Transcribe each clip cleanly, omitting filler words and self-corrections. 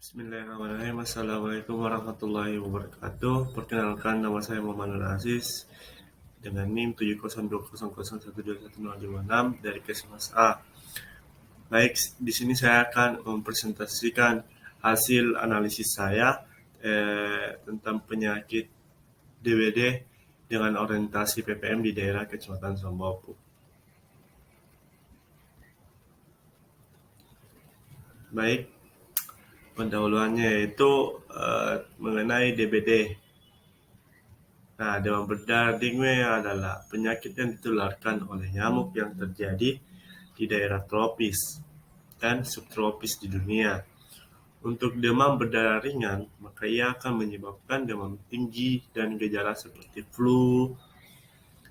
Bismillahirrahmanirrahim. Assalamualaikum warahmatullahi wabarakatuh. Perkenalkan, nama saya Muhammad Nur Aziz dengan NIM 70200012156 dari Kesmas A. Baik, di sini saya akan mempresentasikan hasil analisis saya tentang penyakit DBD dengan orientasi PPM di daerah Kecamatan Sombopu. Baik, pendahuluannya yaitu mengenai DBD. Nah, demam berdarah dengue adalah penyakit yang ditularkan oleh nyamuk yang terjadi di daerah tropis dan subtropis di dunia. Untuk demam berdarah ringan, maka ia akan menyebabkan demam tinggi dan gejala seperti flu.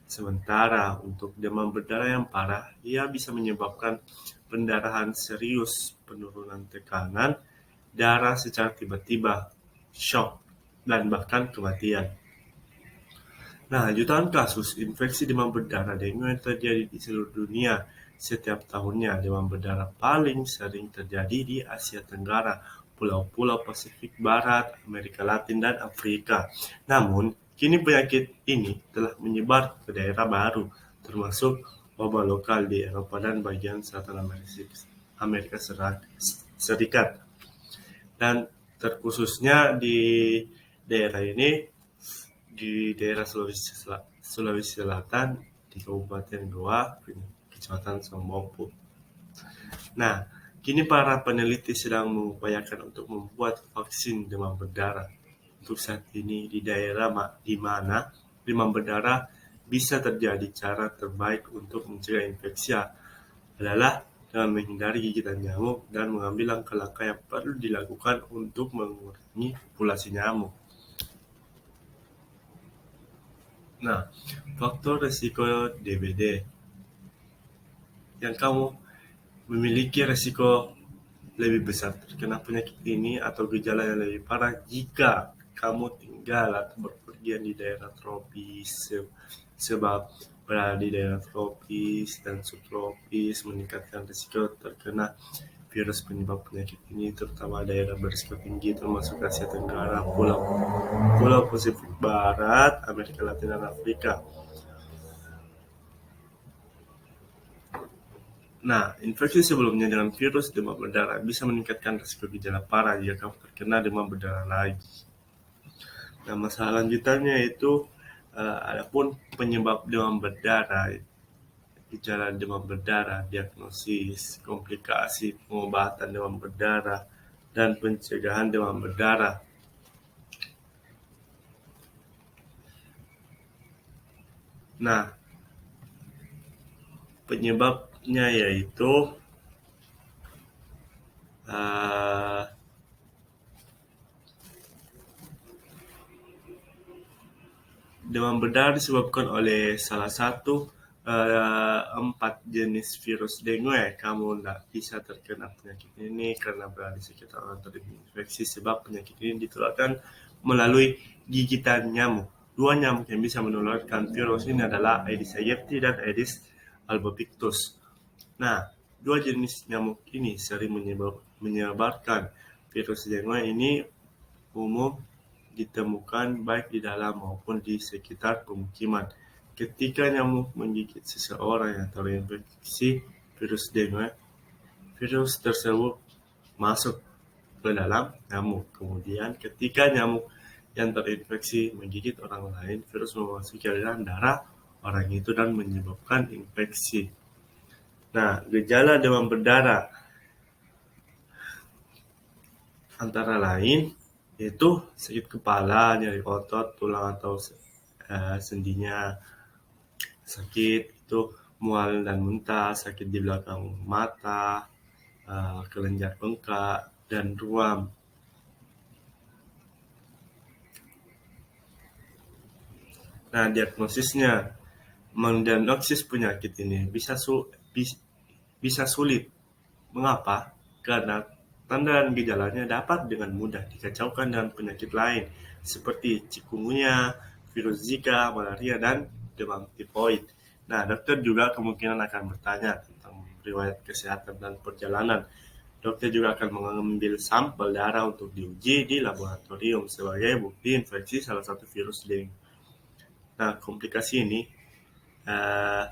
Sementara untuk demam berdarah yang parah, ia bisa menyebabkan pendarahan serius, penurunan tekanan darah secara tiba-tiba, shock, dan bahkan kematian. Nah, jutaan kasus infeksi demam berdarah dengue terjadi di seluruh dunia setiap tahunnya. Demam berdarah paling sering terjadi di Asia Tenggara, pulau-pulau Pasifik Barat, Amerika Latin, dan Afrika. Namun, kini penyakit ini telah menyebar ke daerah baru, termasuk wabah lokal di Eropa dan bagian selatan Amerika Serikat. Dan terkhususnya di daerah ini, di daerah Sulawesi Selatan, di Kabupaten Goa, Kecamatan Sombopu. Nah, kini para peneliti sedang mengupayakan untuk membuat vaksin demam berdarah. Untuk saat ini di daerah di mana demam berdarah bisa terjadi, cara terbaik untuk mencegah infeksi adalah dengan menghindari gigitan nyamuk dan mengambil langkah-langkah yang perlu dilakukan untuk mengurangi populasi nyamuk. Nah, faktor resiko DBD yang kamu memiliki resiko lebih besar terkena penyakit ini atau gejala yang lebih parah jika kamu tinggal atau berpergian di daerah tropis, sebab berada di daerah tropis dan subtropis meningkatkan risiko terkena virus penyebab penyakit ini, terutama daerah berisiko tinggi termasuk Asia Tenggara, pulau Pasifik Barat, Amerika Latin, dan Afrika. Nah, infeksi sebelumnya dengan virus demam berdarah bisa meningkatkan risiko gejala parah jika kamu terkena demam berdarah lagi. Nah, masalah lanjutannya itu adapun penyebab demam berdarah, gejala demam berdarah, diagnosis, komplikasi, pengobatan demam berdarah, dan pencegahan demam berdarah. Nah, penyebabnya yaitu demam berdarah disebabkan oleh salah satu 4 jenis virus dengue. Kamu tidak bisa terkena penyakit ini karena berada di sekitar orang terinfeksi, sebab penyakit ini ditularkan melalui gigitan nyamuk. 2 nyamuk yang bisa menularkan virus ini adalah Aedes aegypti dan Aedes albopictus. Nah, 2 jenis nyamuk ini sering menyebarkan virus dengue ini umum ditemukan baik di dalam maupun di sekitar pemukiman. Ketika nyamuk menggigit seseorang yang terinfeksi virus dengue, virus tersebut masuk ke dalam nyamuk. Kemudian ketika nyamuk yang terinfeksi menggigit orang lain, virus memasuki aliran darah orang itu dan menyebabkan infeksi. Nah, gejala demam berdarah antara lain yaitu sakit kepala, nyeri otot, tulang atau sendinya sakit, itu mual dan muntah, sakit di belakang mata, kelenjar bengkak, dan ruam. Nah, diagnosisnya, mendiagnosis penyakit ini bisa sulit. Mengapa? Karena tanda dan gejalanya dapat dengan mudah dikacaukan dengan penyakit lain seperti chikungunya, virus Zika, malaria, dan demam tifoid. Nah, dokter juga kemungkinan akan bertanya tentang riwayat kesehatan dan perjalanan Dokter juga akan mengambil sampel darah untuk diuji di laboratorium sebagai bukti infeksi salah satu virus dengue. Nah, komplikasi ini eh,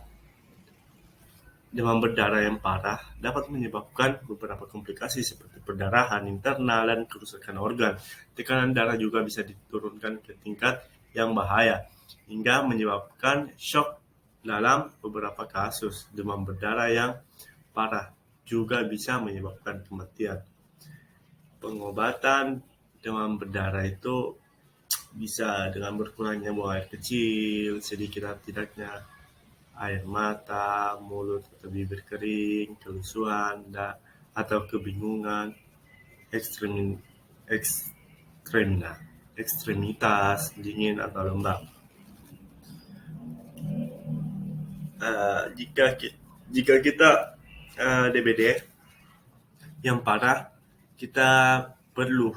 demam berdarah yang parah dapat menyebabkan beberapa komplikasi seperti perdarahan internal dan kerusakan organ. Tekanan darah juga bisa diturunkan ke tingkat yang bahaya hingga menyebabkan shock. Dalam beberapa kasus, demam berdarah yang parah juga bisa menyebabkan kematian. Pengobatan demam berdarah itu bisa dengan berkurangnya buang air kecil, sedikit tidaknya air mata, mulut atau bibir kering, kelusuan, atau kebingungan, ekstrem, ekstremina, ekstremitas, dingin atau lembab. Jika kita DBD yang parah, kita perlu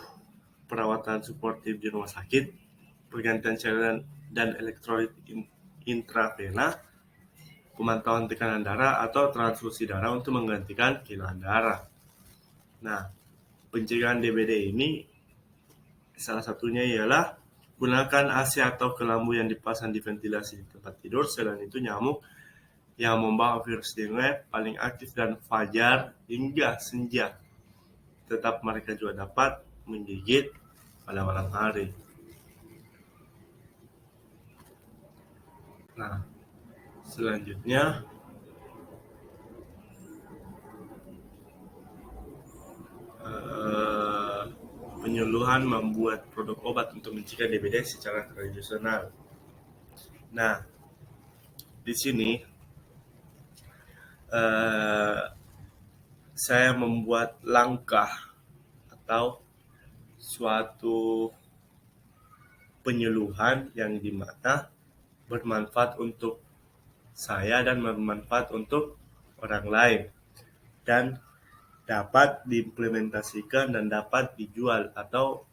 perawatan suportif di rumah sakit, pergantian cairan dan elektrolit intravena, pemantauan tekanan darah atau transfusi darah untuk menggantikan kehilangan darah. Nah, pencegahan DBD ini salah satunya ialah gunakan AC atau kelambu yang dipasang di ventilasi di tempat tidur. Selain itu, nyamuk yang membawa virus dengue paling aktif dan fajar hingga senja. Tetap mereka juga dapat menggigit pada malam hari. Nah, selanjutnya penyuluhan membuat produk obat untuk mencegah DBD secara tradisional. Nah, di sini saya membuat langkah atau suatu penyuluhan yang dimana bermanfaat untuk saya dan bermanfaat untuk orang lain dan dapat diimplementasikan dan dapat dijual atau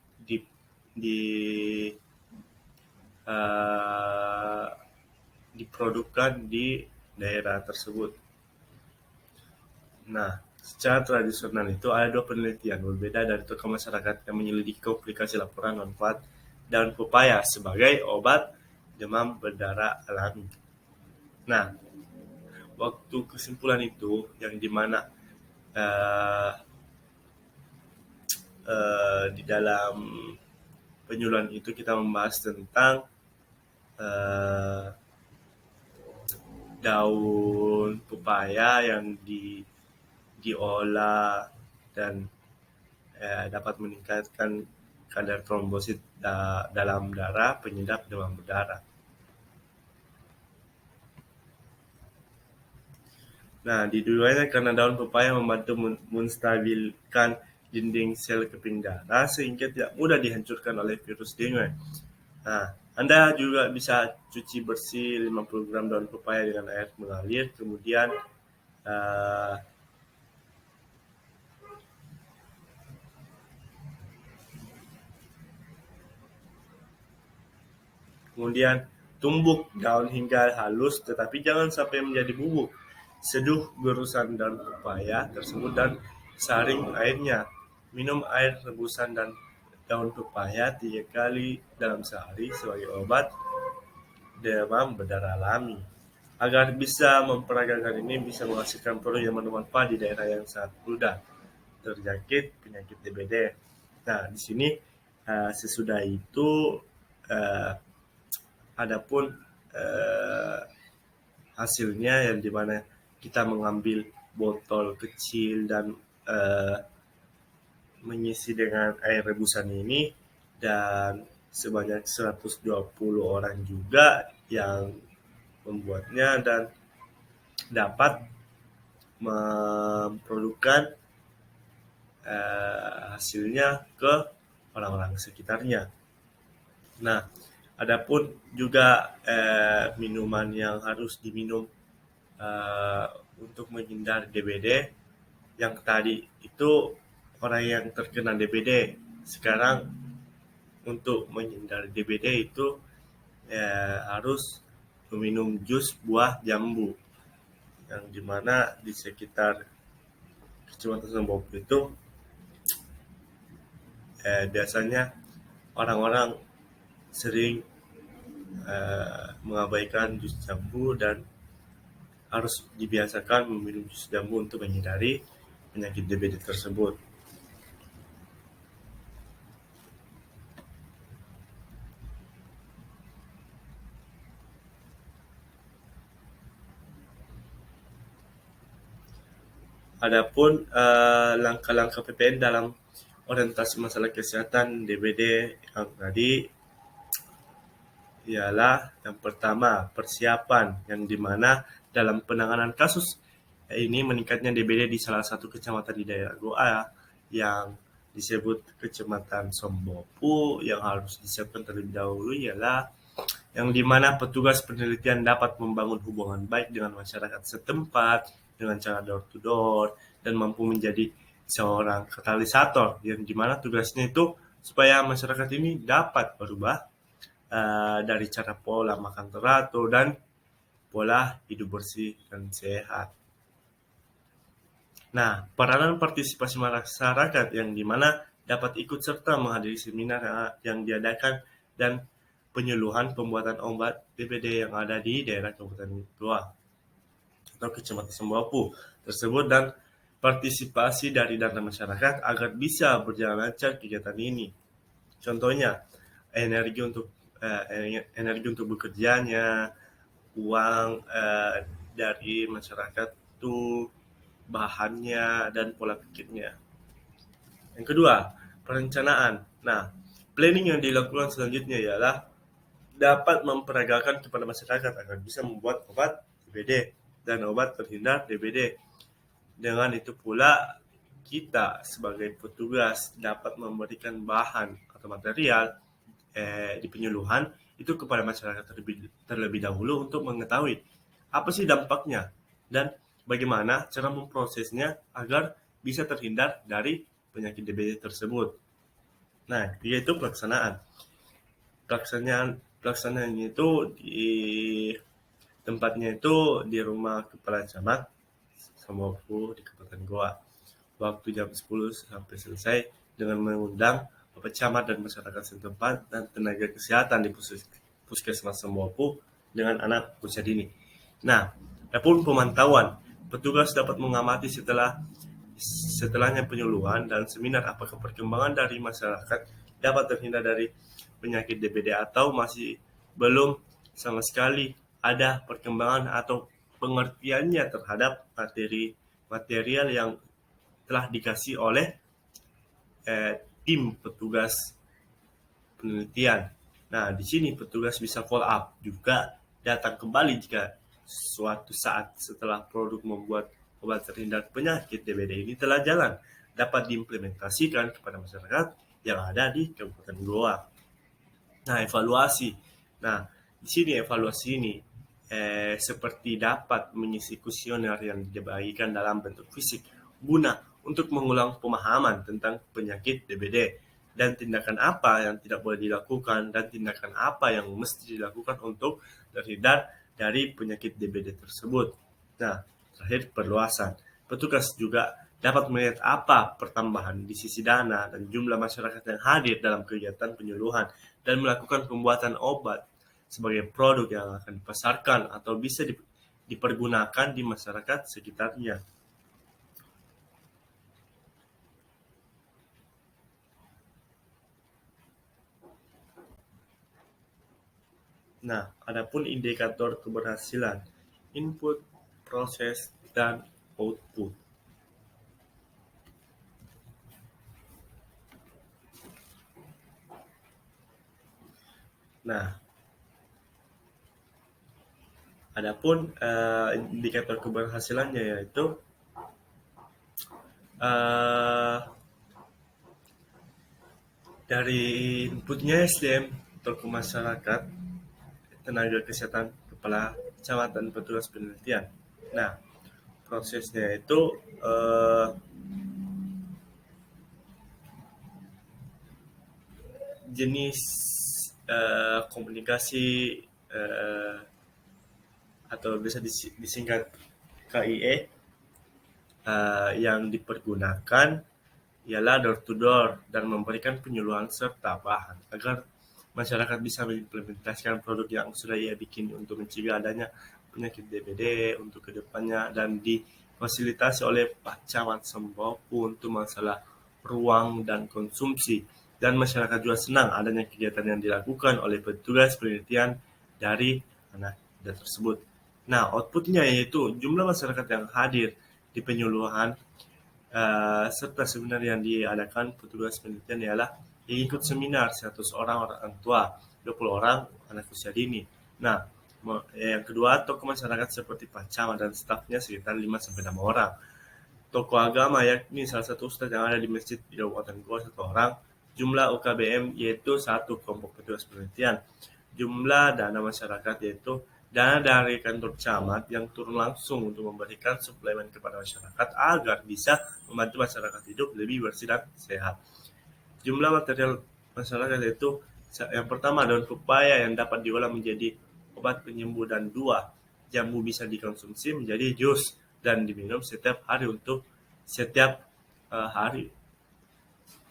diprodukkan di daerah tersebut. Nah, secara tradisional itu ada dua penelitian berbeda dari tokoh masyarakat yang menyelidiki komplikasi laporan manfaat daun pepaya sebagai obat demam berdarah alami. Nah, waktu kesimpulan itu yang dimana di dalam penyuluhan itu kita membahas tentang daun pepaya yang diolah dan dapat meningkatkan kadar trombosit dalam darah, penyedap demam berdarah. Nah, diduga karena daun pepaya membantu menstabilkan dinding sel keping darah sehingga tidak mudah dihancurkan oleh virus dengue. Nah, Anda juga bisa cuci bersih 50 gram daun pepaya dengan air mengalir, kemudian tumbuk daun hingga halus, tetapi jangan sampai menjadi bubuk. Seduh gurusan daun pepaya tersebut dan saring airnya. Minum air rebusan dan daun pepaya 3 kali dalam sehari sebagai obat demam berdarah alami. Agar bisa memperagakan ini bisa menghasilkan produk yang bermanfaat di daerah yang sangat mudah terjangkit penyakit DBD. Nah, di sini sesudah itu adapun hasilnya yang dimana kita mengambil botol kecil dan mengisi dengan air rebusan ini, dan sebanyak 120 orang juga yang membuatnya dan dapat memprodukkan hasilnya ke orang-orang sekitarnya. Nah, adapun juga minuman yang harus diminum untuk menghindari DBD, yang tadi itu orang yang terkena DBD. Sekarang untuk menghindari DBD itu harus meminum jus buah jambu, yang dimana di sekitar Kecamatan Sembopo itu biasanya orang-orang sering mengabaikan jus jambu dan harus dibiasakan meminum jus jambu untuk menghindari penyakit DBD tersebut. Adapun langkah-langkah PPN dalam orientasi masalah kesehatan DBD yang tadi ialah yang pertama persiapan, yang dimana dalam penanganan kasus ini meningkatnya DBD di salah satu kecamatan di daerah Goa yang disebut Kecamatan Sombopu, yang harus disiapkan terlebih dahulu ialah yang dimana petugas penelitian dapat membangun hubungan baik dengan masyarakat setempat dengan cara door to door dan mampu menjadi seorang katalisator yang dimana tugasnya itu supaya masyarakat ini dapat berubah dari cara pola makan teratur dan pola hidup bersih dan sehat. Nah, peranan partisipasi masyarakat yang dimana dapat ikut serta menghadiri seminar yang diadakan dan penyuluhan pembuatan obat DBD yang ada di daerah Kabupaten Goa atau Kecamatan Sembopo tersebut dan partisipasi dari dana masyarakat agar bisa berjalan lancar kegiatan ini. Contohnya, energi untuk bekerjanya, uang dari masyarakat itu, bahannya dan pola pikirnya. Yang kedua, perencanaan. Nah, planning yang dilakukan selanjutnya ialah dapat memperagakan kepada masyarakat agar bisa membuat obat DBD dan obat terhindar DBD. Dengan itu pula kita sebagai petugas dapat memberikan bahan atau material di penyuluhan itu kepada masyarakat terlebih dahulu untuk mengetahui apa sih dampaknya dan bagaimana cara memprosesnya agar bisa terhindar dari penyakit DBD tersebut. Nah, yaitu pelaksanaan. Pelaksanaannya itu di tempatnya itu di rumah kepala camat Sembopo di Kabupaten Goa. Waktu jam 10 sampai selesai dengan mengundang Bapak Camat dan masyarakat setempat dan tenaga kesehatan di Puskesmas Sembopo dengan anak usia dini. Nah, adapun pemantauan, petugas dapat mengamati setelahnya penyuluhan dan seminar apakah perkembangan dari masyarakat dapat terhindar dari penyakit DBD atau masih belum sama sekali ada perkembangan atau pengertiannya terhadap material yang telah dikasih oleh tim petugas penelitian. Nah, di sini petugas bisa follow up juga datang kembali jika suatu saat setelah produk membuat obat terhindar penyakit DBD ini telah jalan, dapat diimplementasikan kepada masyarakat yang ada di Kabupaten Goa. Nah, evaluasi. Nah, di sini evaluasi ini seperti dapat mengisi kuesioner yang dibagikan dalam bentuk fisik guna untuk mengulang pemahaman tentang penyakit DBD dan tindakan apa yang tidak boleh dilakukan dan tindakan apa yang mesti dilakukan untuk terhindar dari penyakit DBD tersebut. Nah, terakhir perluasan. Petugas juga dapat melihat apa pertambahan di sisi dana dan jumlah masyarakat yang hadir dalam kegiatan penyuluhan dan melakukan pembuatan obat sebagai produk yang akan dipasarkan atau bisa dipergunakan di masyarakat sekitarnya. Nah, adapun indikator keberhasilan, input, proses, dan output. Nah, adapun indikator keberhasilannya yaitu dari inputnya SDM atau ke masyarakat, tenaga kesehatan, kepala kecamatan, petugas penelitian. Nah, prosesnya itu jenis komunikasi atau bisa disingkat KIE yang dipergunakan ialah door to door dan memberikan penyuluhan serta bahan agar masyarakat bisa mengimplementasikan produk yang sudah ia bikin untuk mencegah adanya penyakit DBD untuk kedepannya, dan difasilitasi oleh Pak Camat Sembopu untuk masalah ruang dan konsumsi. Dan masyarakat juga senang adanya kegiatan yang dilakukan oleh petugas penelitian dari anak tersebut. Nah, outputnya yaitu jumlah masyarakat yang hadir di penyuluhan serta seminar yang diadakan petugas penelitian ialah yang ikut seminar 100 orang orang tua, 20 orang anak usia dini. Nah, yang kedua, tokoh masyarakat seperti Pak Camat dan stafnya sekitar 5-6 orang. Tokoh agama yakni salah satu ustadz yang ada di masjid di Kabupaten Goa 1 orang. Jumlah UKBM yaitu 1 kelompok petugas penelitian. Jumlah dana masyarakat yaitu dana dari kantor camat yang turun langsung untuk memberikan suplemen kepada masyarakat agar bisa membantu masyarakat hidup lebih bersih dan sehat. Jumlah material masyarakat yaitu yang pertama daun pepaya yang dapat diolah menjadi obat penyembuh, dan 2 jambu bisa dikonsumsi menjadi jus dan diminum setiap hari untuk setiap hari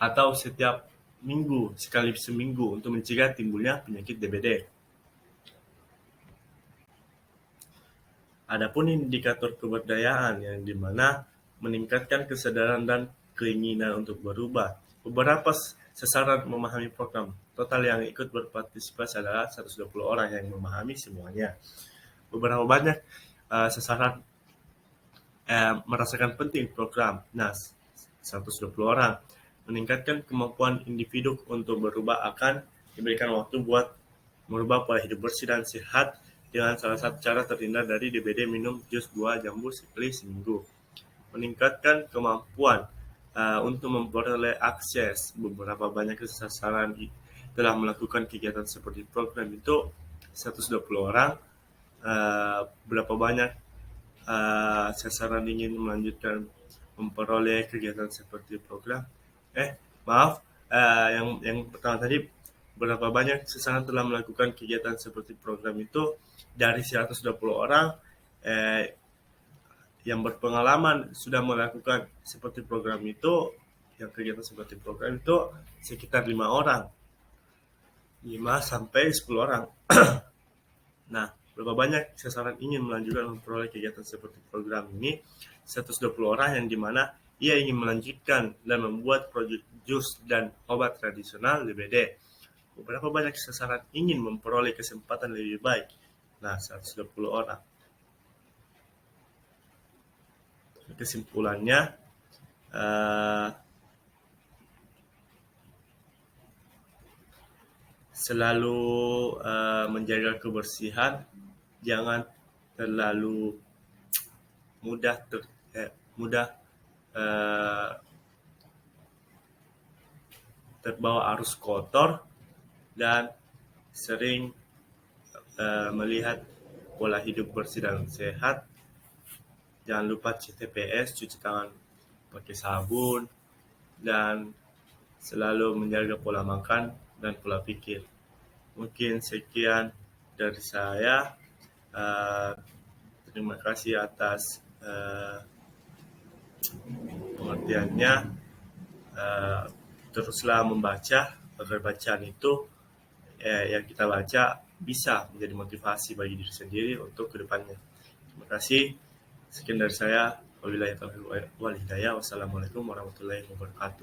atau setiap minggu, sekali seminggu untuk mencegah timbulnya penyakit DBD. Adapun indikator keberdayaan yang dimana meningkatkan kesadaran dan keinginan untuk berubah. Beberapa sasaran memahami program. Total yang ikut berpartisipasi adalah 120 orang yang memahami semuanya. Beberapa banyak sasaran merasakan penting program. Nah, 120 orang. Meningkatkan kemampuan individu untuk berubah akan diberikan waktu buat merubah pola hidup bersih dan sehat dengan salah satu cara terhindar dari DBD minum jus buah jambu sekali seminggu. Meningkatkan kemampuan untuk memperoleh akses. Beberapa banyak sasaran telah melakukan kegiatan seperti program itu 120 orang. Berapa banyak sasaran ingin melanjutkan memperoleh kegiatan seperti program? Yang pertama tadi, berapa banyak sasaran telah melakukan kegiatan seperti program itu dari 120 orang yang berpengalaman sudah melakukan seperti program itu, yang kegiatan seperti program itu sekitar 5 orang, 5-10 orang. Nah, berapa banyak sasaran ingin melanjutkan memperoleh kegiatan seperti program ini? 120 orang yang dimana ia ingin melanjutkan dan membuat produk jus dan obat tradisional DBD. Beberapa banyak sasaran ingin memperoleh kesempatan lebih baik. Nah, 120 orang. Kesimpulannya, selalu menjaga kebersihan, jangan terlalu mudah terbawa arus kotor, dan sering melihat pola hidup bersih dan sehat. Jangan lupa CTPS, cuci tangan pakai sabun, dan selalu menjaga pola makan dan pola pikir. Mungkin sekian dari saya. Terima kasih atas pengertiannya. Teruslah membaca agar bacaan itu yang kita baca bisa menjadi motivasi bagi diri sendiri untuk kedepannya. Terima kasih. Sekian dari saya. Wabillahi taufiq wal hidayah. Wassalamualaikum warahmatullahi wabarakatuh.